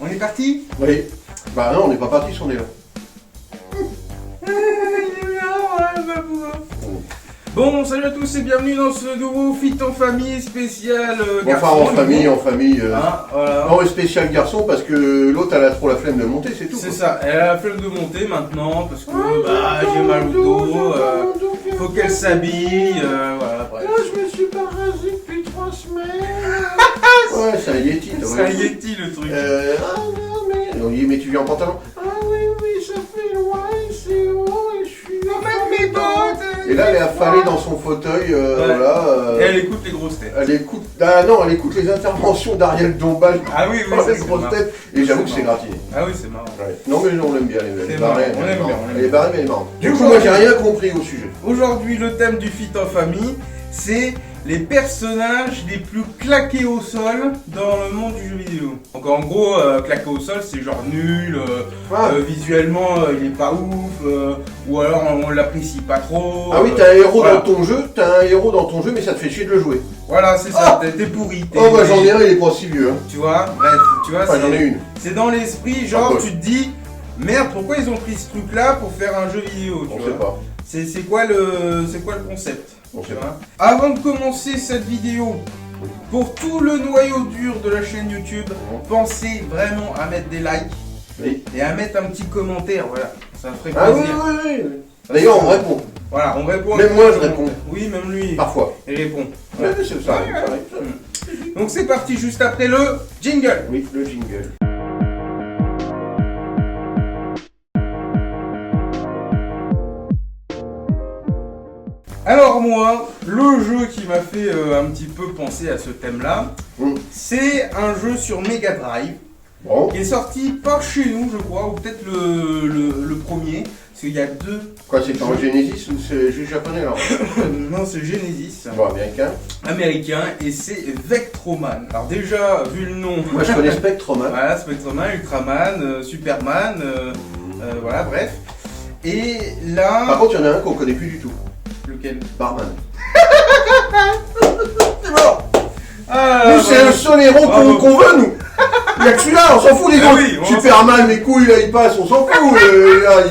On est parti? Oui. Bah non, on n'est pas parti si on est là. Bon, salut à tous et bienvenue dans ce nouveau Fit en famille spécial garçon. Enfin, en famille. Voilà. Non, spécial garçon parce que l'autre elle a trop la flemme de monter, c'est tout. C'est ça, elle a la flemme de monter maintenant parce que j'ai mal au dos, faut qu'elle s'habille, voilà, bref. Je me suis pas rasé depuis 3 semaines. Ouais, c'est un Yeti. C'est un Yeti le truc. Mais tu viens en pantalon? Ah oui, ça fait loin, c'est haut et je suis... Mes bottes. Et là, elle est affalée dans son fauteuil, voilà. Et elle écoute les grosses têtes. Elle écoute... Ah non, elle écoute les interventions d'Ariel Dombal. Ah oui, Dans les c'est grosses têtes. Et j'avoue que c'est gratiné. Ah oui, c'est marrant. Ouais. Non mais on l'aime bien, elle C'est est barrée. marrant, on l'aime bien, Elle est barrée mais elle est marrante. Du coup, Aujourd'hui- moi j'ai rien compris au sujet. Aujourd'hui, le thème du Fit en famille, c'est les personnages les plus claqués au sol dans le monde du jeu vidéo. Donc en gros, claqué au sol, c'est genre nul, visuellement il est pas ouf, ou alors on l'apprécie pas trop. Ah oui, t'as un héros voilà. dans ton jeu, mais ça te fait chier de le jouer. Voilà, c'est ça, t'es pourri. Oh bah j'en ai un, il est pas si vieux. Hein. Tu vois, bref, tu vois, Enfin j'en ai une. c'est dans l'esprit, genre Ah, tu te dis, merde, pourquoi ils ont pris ce truc là pour faire un jeu vidéo, tu On vois. sait pas. C'est quoi le concept? On sait Tu pas. vois. Avant de commencer cette vidéo, pour tout le noyau dur de la chaîne YouTube, pensez vraiment à mettre des likes Oui. et à mettre un petit commentaire, voilà, ça ferait Ah oui, plaisir. oui. D'ailleurs on répond. Voilà, on répond. Même moi, je réponds. Oui, même lui, Parfois. il répond. Ouais, Voilà. c'est ça. Ouais, ça ouais. arrive, ça arrive. Donc c'est parti juste après le jingle. Oui, le jingle. Alors moi, le jeu qui m'a fait un petit peu penser à ce thème-là, c'est un jeu sur Mega Drive. Bon. Qui est sorti par chez nous, je crois, ou peut-être le premier, parce qu'il y a deux. Quoi, c'est en Genesis ou c'est juste japonais alors? Non, c'est Genesis, Bon, américain. américain, et c'est Vectroman. Alors déjà, vu le nom, Moi je connais Spectroman. voilà, Spectroman, Ultraman, Superman, voilà, bref. Et Par là, contre, il y en a un qu'on connaît plus du tout. lequel? Barman. C'est mort. Ah, Nous, c'est le seul héros qu'on veut, nous. Il y a que celui-là, on s'en fout les Ah autres. oui, on Superman, les couilles, là, il passe, on s'en fout. Là,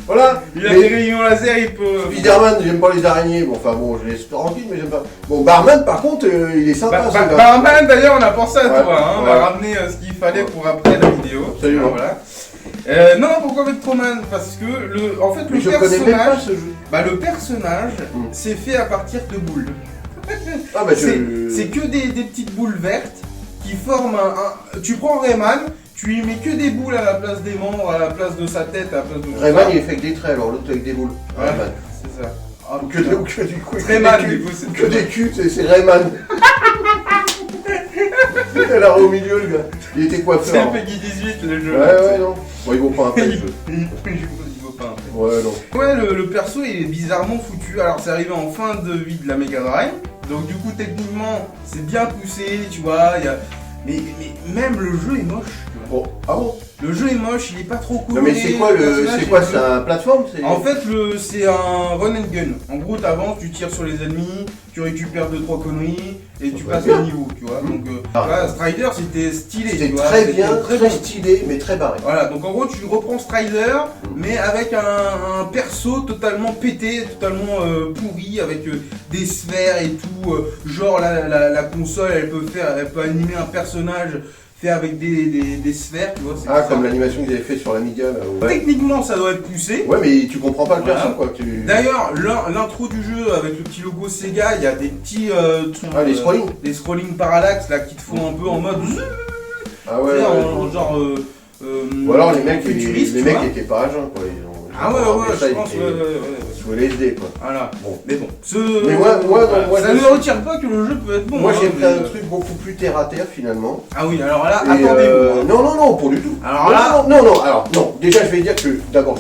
voilà. Il a Mais des rayons laser, il peut. Spiderman, j'aime pas les araignées. Bon, enfin bon, je laisse tranquille, mais j'aime pas. Bon, Barman, par contre, il est sympa, ce gars. Barman, d'ailleurs, on a pensé à Ouais, toi, hein, on ouais. va ramener ce qu'il fallait pour après la vidéo. Absolument. Voilà. Non, pourquoi Vectroman? Parce que en fait, Mais le je connais même pas personnage, ce jeu. le personnage, c'est fait à partir de boules. Ah, bah, C'est que des petites boules vertes qui forment un. Tu prends Rayman, tu lui mets que des boules à la place des membres, à la place de sa tête, à la place de tout Rayman, ça. il est fait avec des traits, alors l'autre avec des boules. Ouais, Rayman. c'est ça. Ah, Ou que du coup. Rayman, que des du coup, c'est culs. Que des culs, c'est Rayman. Elle a au milieu, le gars. Il était C'est coiffeur. un Peggy 18 le jeu. Ouais, non. Bon, il vaut pas un peu le jeu. Il vaut pas un peu. Ouais, non. Ouais, le perso il est bizarrement foutu. Alors, c'est arrivé en fin de vie de la Mega Drive. Donc, du coup, techniquement, c'est bien poussé, tu vois. Mais même le jeu est moche. Tu vois. Bon, ah bon? Le jeu est moche, il est pas trop cool. Non, mais c'est quoi c'est un plateforme? En fait, c'est un run and gun. En gros, t'avances, tu tires sur les ennemis, tu récupères 2-3 conneries et tu passes le niveau, tu vois. Donc, voilà, Strider, c'était stylé. C'était tu vois, très c'était bien, très très bon. stylé, mais très barré. Voilà, donc en gros, tu reprends Strider, mais avec un perso totalement pété, totalement pourri, avec des sphères et tout. Genre, la console, elle peut animer un personnage fait avec des sphères, tu vois. C'est Ah, bizarre. comme l'animation qu'ils avaient fait sur l'Amiga, là. Ouais. Techniquement, ça doit être poussé. Ouais, mais tu comprends pas le Voilà. perso, quoi. D'ailleurs, l'intro du jeu avec le petit logo Sega, il y a des petits Ah, les scrolling. les scrolling parallax là qui te font un peu en mode Ah ouais, tu sais, ouais. en genre Ou alors les mecs, futuriste, les tu mecs vois. étaient pas à jeun, quoi. Ils ont Ah ouais, ça, je ils pense, étaient ouais. sous LSD, quoi. Voilà. Bon. Mais bon, Mais moi, moi, ça je ne suis- retire pas que le jeu peut être bon. Moi, hein, j'ai pris mais, un truc beaucoup plus terre à terre, finalement. Ah oui, alors là, Et, attendez-vous. hein. non, pour du tout. Alors là- non, alors, non. Déjà, je vais dire que, d'abord,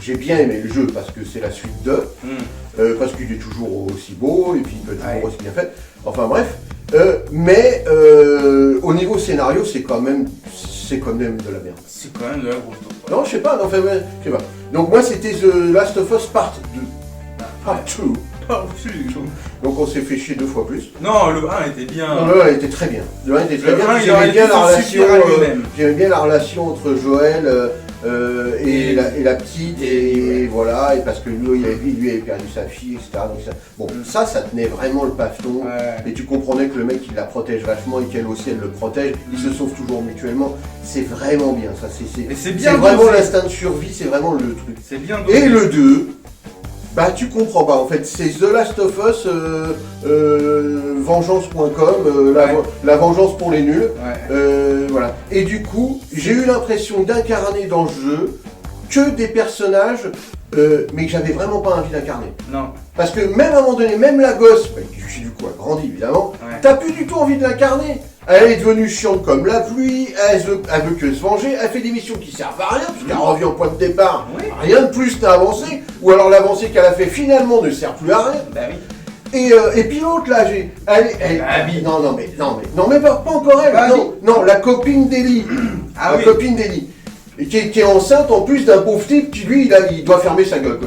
j'ai bien aimé le jeu parce que c'est la suite de, parce qu'il est toujours aussi beau et puis il peut être toujours aussi bien fait. Enfin, bref. Mais au niveau scénario, c'est quand même de la merde. C'est quand même de la grosse taupe. Non, je sais pas, non, enfin, ouais, je sais pas. Donc moi, c'était The Last of Us Part 2. Part 2. pas reçu. Donc on s'est fait chier 2 fois plus. Non, le 1 était bien. Non, le 1 était très bien. Le 1 était très Le bien. 1, il aurait dû s'en suffire à lui-même. J'aimais bien la relation entre Joël et la petite, et voilà, et parce que lui avait perdu sa fille, etc. Donc ça tenait vraiment le paveton, et tu comprenais que le mec il la protège vachement et qu'elle aussi elle le protège, ils se sauvent toujours mutuellement, c'est vraiment bien ça, c'est vraiment l'instinct de survie, c'est vraiment le truc. C'est bien. Et le 2, bah tu comprends pas en fait, c'est The Last of Us, vengeance.com, la vengeance pour les nuls, voilà. Et du coup, j'ai eu l'impression d'incarner dans le jeu que des personnages, mais que j'avais vraiment pas envie d'incarner. Non. Parce que même à un moment donné, même la gosse, qui du coup a grandi évidemment, t'as plus du tout envie de l'incarner. Elle est devenue chiante comme la pluie, elle veut que se venger, elle fait des missions qui servent à rien, puisqu'elle revient au point de départ, rien de plus n'a avancé, ou alors l'avancée qu'elle a fait finalement ne sert plus à rien. Bah oui. Et puis l'autre là, non mais pas encore elle, non, la copine d'Ellie, copine d'Ellie. Et qui est enceinte en plus d'un pauvre type qui lui il doit fermer sa gueule.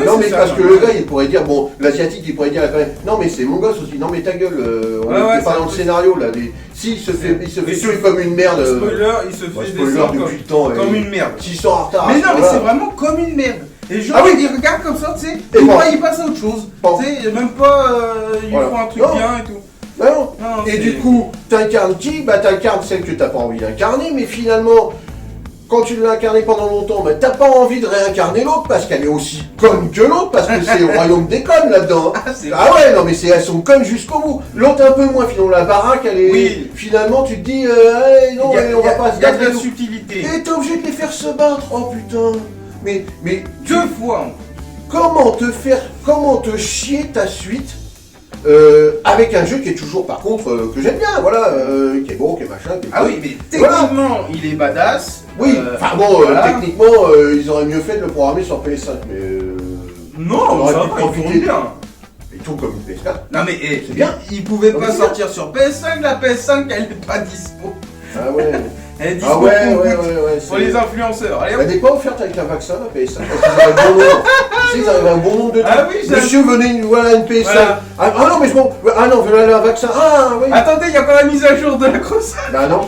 Non mais parce que le gars il pourrait dire, bon l'asiatique il pourrait dire non mais c'est mon gosse aussi, non mais ta gueule, on n'est pas dans le scénario là. Si il se fait tuer comme une merde. Spoiler, il se fait descendre depuis le temps, comme une merde. S'ils sont en retard. Mais non mais c'est vraiment comme une merde. Et les gens ils regardent comme ça, tu sais, ils passent à autre chose. Tu sais, même pas ils font un truc bien et tout. Non. Et du coup, t'incarnes qui ? Bah t'incarnes celle que t'as pas envie d'incarner, mais finalement, quand tu l'as incarné pendant longtemps, bah t'as pas envie de réincarner l'autre parce qu'elle est aussi conne que l'autre, parce que c'est au royaume des connes là-dedans. Non mais elles sont connes jusqu'au bout. L'autre un peu moins, finalement la baraque elle est... Oui. Finalement tu te dis, on va pas se battre. Il y a de la subtilité. Et t'es obligé de les faire se battre, oh putain. Mais 2 fois. Comment te chier ta suite avec un jeu qui est toujours, par contre, que j'aime bien, voilà, qui est bon, qui est machin, qui est oui, mais techniquement, il est badass. Oui, techniquement, ils auraient mieux fait de le programmer sur PS5, mais... non, ça va, il tourne bien. Il tourne comme une PS4. Non mais, c'est bien. Il pouvait pas sortir sur PS5, la PS5, elle est pas dispo. Ah ouais. Elle est dispo pour les influenceurs. Allez, elle n'est pas offerte avec un vaccin, la PS5. Ils arrivent à un bon nombre de trucs. Ah oui, monsieur, venez, voilà une PS5. Voilà. Ah non, mais voilà un vaccin. Ah oui. Attendez, il n'y a pas la mise à jour de la console. Bah non.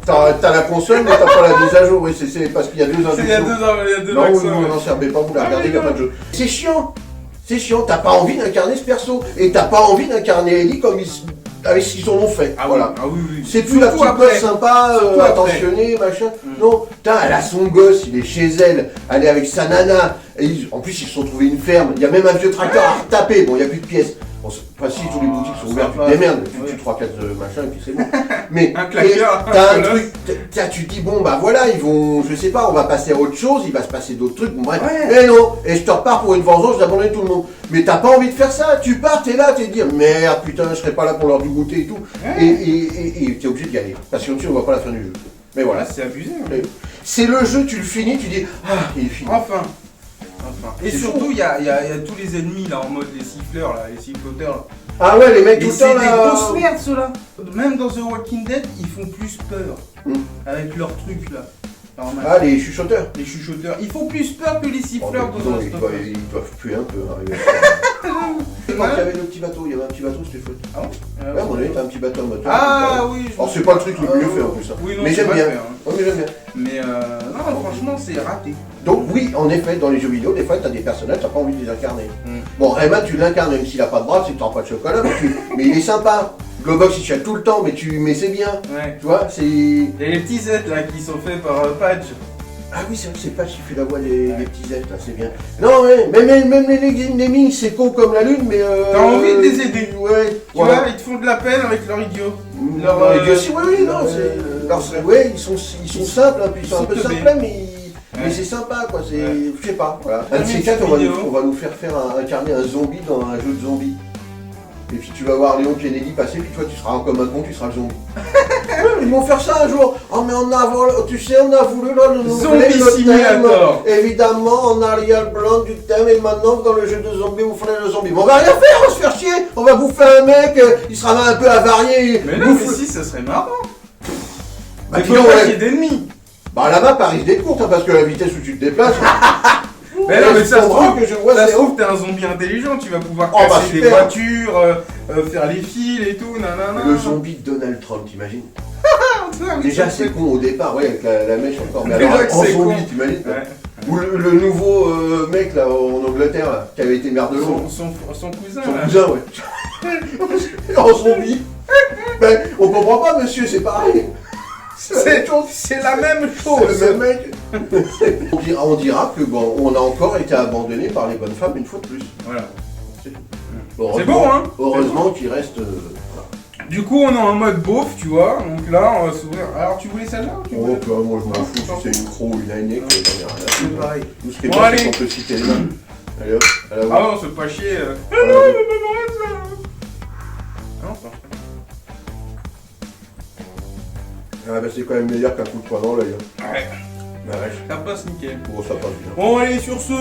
T'as la console, mais t'as pas la mise à jour. Oui, c'est parce qu'il y a 2 injections. Il y a 2 non, vaccins. Non, n'en servez pas, vous la regardez, il n'y a pas de jeu. C'est chiant. T'as pas envie d'incarner ce perso. Et t'as pas envie d'incarner Ellie comme avec ce qu'ils en ont fait. Voilà. Oui. C'est plus la petite meuf sympa, attentionnée, machin. Non, elle a son gosse, il est chez elle, elle est avec sa nana. Et en plus, ils se sont trouvés une ferme. Il y a même un vieux tracteur à retaper. Bon, il n'y a plus de pièces. Bon, si tous les boutiques sont ouvertes, tu te démerdes, tu 3-4 machins et puis c'est bon. Mais t'as un truc, tu te dis bon bah voilà, ils vont, je sais pas, on va passer à autre chose, il va se passer d'autres trucs, bon bref. Et non, et je te repars pour une vengeance, j'abandonne tout le monde. Mais t'as pas envie de faire ça, tu pars, t'es là, t'es dire merde, putain, je serai pas là pour leur du goûter et tout. Et t'es obligé d'y aller, parce que sinon on voit pas la fin du jeu. Mais voilà. C'est abusé. C'est le jeu, tu le finis, tu dis il est fini. Enfin. Et surtout, il y a tous les ennemis là en mode les siffleurs, là, les siffloteurs. Ah ouais, les mecs tout le temps là. C'est des grosses merdes ceux-là. Même dans The Walking Dead, ils font plus peur avec leurs trucs là. Ah, les chuchoteurs. Les chuchoteurs. Ils font plus peur que les siffleurs de The Last of Us. Ils doivent puer un peu. Il y avait le petit bateau, c'était chouette. Ah bon? Ouais, à mon avis, t'as un petit bateau en moteur. Ah oui. Alors c'est pas le truc le mieux fait en plus. Oui, non, mais j'aime bien. Mais non, franchement, c'est raté. Donc oui, en effet, dans les jeux vidéo, des fois, t'as des personnages, t'as pas envie de les incarner. Bon, Rayman, tu l'incarnes, même s'il a pas de bras, c'est que t'as pas de chocolat, mais il est sympa. Globox, il chiale tout le temps, mais c'est bien. Tu vois, c'est... Il y a les petits aides là qui sont faits par Patch. Ah oui, c'est vrai que c'est Patch qui fait la voix des petits aides, là, c'est bien. Non, ouais, même les mines, c'est con comme la lune, mais... T'as envie de les aider. Ouais. Tu vois, ils te font de la peine avec leur idiot. Leur idiot aussi, oui, non, c'est... Ouais, ils sont simples, hein, puis ils sont un peu simples, mais c'est sympa, quoi, c'est... Je sais pas, voilà. Un de ces quatre, on va nous faire incarner un zombie dans un jeu de zombies. Et puis tu vas voir Léon Kennedy passer, puis toi tu seras comme un con, tu seras le zombie. Ils vont faire ça un jour. Oh mais on a voulu là le Zombie Simulator. Évidemment, on a arrière blanc du thème et maintenant dans le jeu de zombies, vous ferez le zombie. Mais on va rien faire, on va se faire chier. On va bouffer un mec, il sera un peu avarié. Mais non, mais si, ça serait marrant. Bah il faut pas qu'il y ait d'ennemis. Bah la map risque d'être courte, hein, parce que la vitesse où tu te déplaces... Mais non, mais ça se trouve, que je vois, ça se c'est trouve, t'es un zombie intelligent, tu vas pouvoir Oh, bah, casser des super. voitures, faire les fils et tout, nanana. le zombie de Donald Trump, t'imagines? Ah, oui, Déjà ça, c'est con au départ, ouais, avec la mèche encore, mais Déjà alors que en c'est zombie, con. t'imagines? Ouais. Ou le nouveau mec là en Angleterre là, qui avait été maire de Londres. Son cousin, Son là. cousin, ouais. En zombie. Ben, on comprend pas, monsieur, c'est pareil. C'est la même chose. C'est le même mec. On dira que bon, on a encore été abandonné par les bonnes femmes une fois de plus. Voilà. Heureusement- C'est beau, hein? Heureusement qu'il reste. Du coup, on est en mode beauf, tu vois. Donc là, on va s'ouvrir. Alors, tu voulais celle-là ou tu Oh, voulais... que moi je m'en fous, si c'est une croc ou une année, j'en ai rien à C'est foutre. pareil. Tout ce qui est Bon, bien, allez. c'est qu'on peut citer les mains. Allez hop, à la Ah non, c'est pas chier. Ah non, Ouais. il va pas m'arrêter ça. Ah non, c'est pas Ah bah c'est quand même meilleur qu'un coup de poing dans l'œil. Hein. Ouais, La vache. ça passe nickel. Bon, ça passe bien. Bon, allez, sur ce,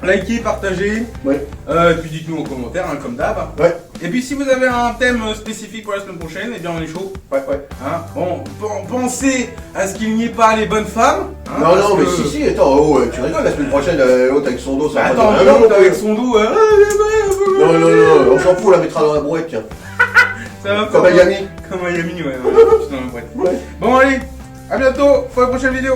likez, partagez. Ouais. Et puis dites-nous en commentaire, hein, comme d'hab. Ouais. Et puis si vous avez un thème spécifique pour la semaine prochaine, eh bien on est chaud. Ouais, ouais. Hein. Bon, pensez à ce qu'il n'y ait pas les bonnes femmes. Hein, Non, parce non, mais que- si, attends, oh, tu rigoles, la semaine prochaine, l'autre avec son dos, ça Bah, va attends, pas l'autre non, avec son dos. non, non, on s'en fout, on la mettra dans la brouette, tiens. Ça va Comme faire- Miami. Comme Miami, ouais. Putain, ouais. Ouais. Bon, allez, à bientôt pour la prochaine vidéo.